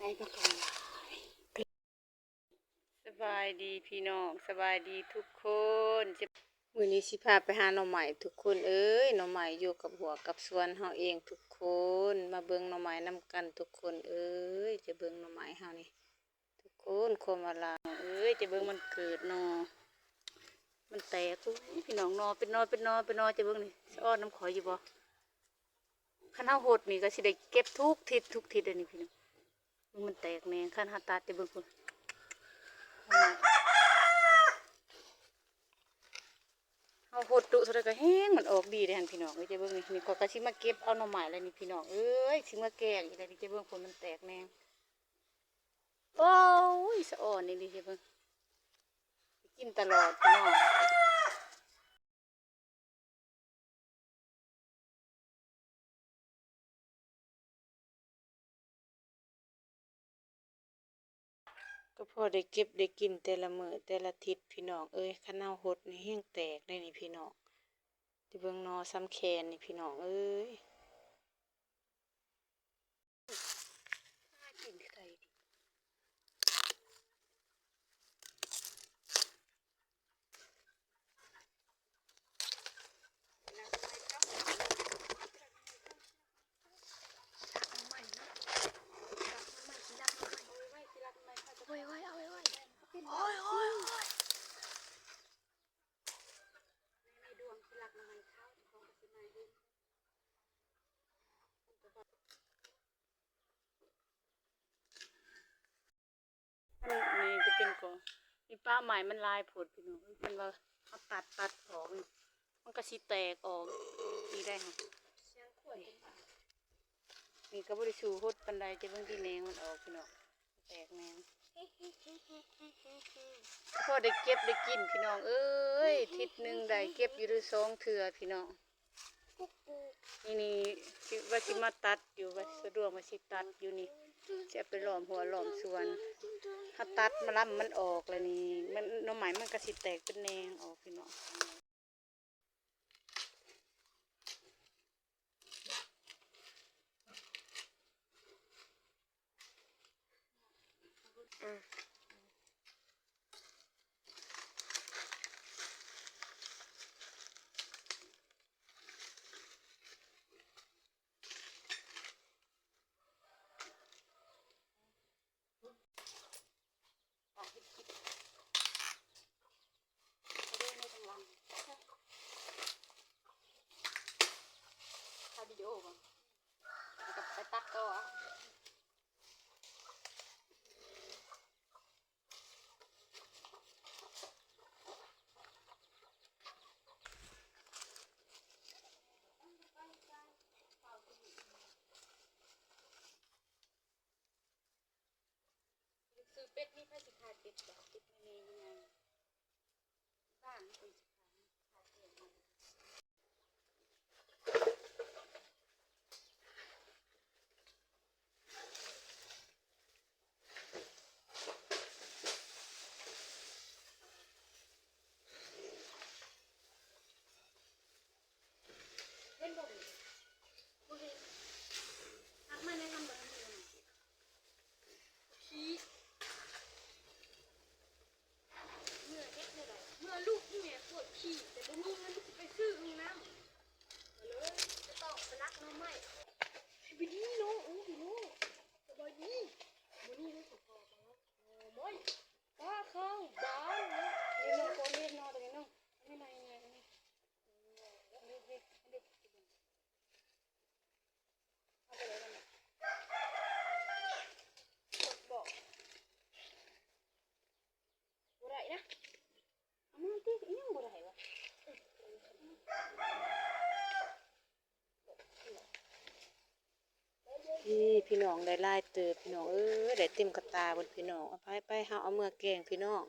ในประกองสบายดีพี่น้องสบายดีทุกคนมื้อนี้สิพาไปหาหน่อไม้ทุกคนเอ้ยหน่อไม้อยู่กับหัวกับสวนเฮาเองทุกคนมาเบิ่งหน่อไม้นำกันทุกคนเอ้ยจะเบิ่งหน่อไม้เฮานี่ทุกคนความว่าลาเอ้ยจะเบิ่งมันเกิดหน่อมันแตกพี่น้องหน่อเป็นหน่อเป็นหน่อเป็นหน่อจะเบิ่งนี่สิอ้อนน้ำข่อยอยู่บ่คันเฮาโหดนี่ก็สิได้เก็บทุกทิศทุกทิศเลยนี่พี่น้องมันแตกแน่คันหาตัดจะเบิ่งพุ่นเอาหดดุสุดก็แห้งมันออกดีเลยหันพี่น้องเอ้ยจะเบิ่งนี่ก็สิมาเก็บเอาหน่อไม้แล้วนี่พี่น้องเอ้ยสิมาแกงอีกแล้วนี่จะเบิ่งผลมันแตกแน่โอ้ยสะอ่อนนี่ดิจะเบิ่งกินตลอดพี่น้องก็พอได้เก็บได้กินแต่ละมื้อแต่ละทิศพี่น้องเอ้ยคันเอาหดนี่แห้งแตกได้นี่พี่น้องจะเบิ่งนอซ้ำแขนนี่พี่น้องเอ้ยกินไข่นี่จะเป็นกอมีป้าใหม่มันลายผดพี่น้องมันว่าเขาตัดออกมันก็สิแตกออกนี่ได้ค่ะนี่ก็บริสูหดปันไดจะเบิ่งที่แนงมันออกพี่น้องแตกแนงพอได้เก็บได้กินพี่น้องเอ้ยทิศหนึ่งได้เก็บอยู่ด้วย2 เทื่อพี่น้องนี่ว่าสิมาตัดอยู่ว่าสะดวกว่าสิตัดอยู่นี่จะไปหลอมหัวหลอมสวนถ้าตัดมาล่ำมันออกเลยนี่มันหน่อไม้มันก็สิแตกเป็นแนงออกพี่น้องวิดีโอบ้างกับไปตัดก็อ่ะซื้อเป็ดนี่ใครสิขายเป็ดแบบเป็ดไม่มียังไงบ้านคนสิขายเป็ดมันเล่นบ่อยบ่เห็นทักมาแนะนำบ่ทำเลยพี่เมื่อเฮ็ดได้ไรเมื่อลูกที่แม่ปวดขี้แต่บ่มีเงินไปซื้อน้ำเลยจะต้องไปรักน้องใหม่ไปดีน้องพี่น้องสบายดีวันนี้ได้สุขภาพแล้วไม่ป้าเข้าบ้านนะนี่น้องคนเรียนนอนตรงนี้น้องไม่ไหนไงนี่เด็กเอาไปเลยนะบอกบ่ได้นะเอามาตียังบ่ได้วะพี่น้องได้ลายเติบพี่น้องได้เต็มกระตาบนพี่น้องเอาไปเฮาเอาเมื่อแกงพี่น้อง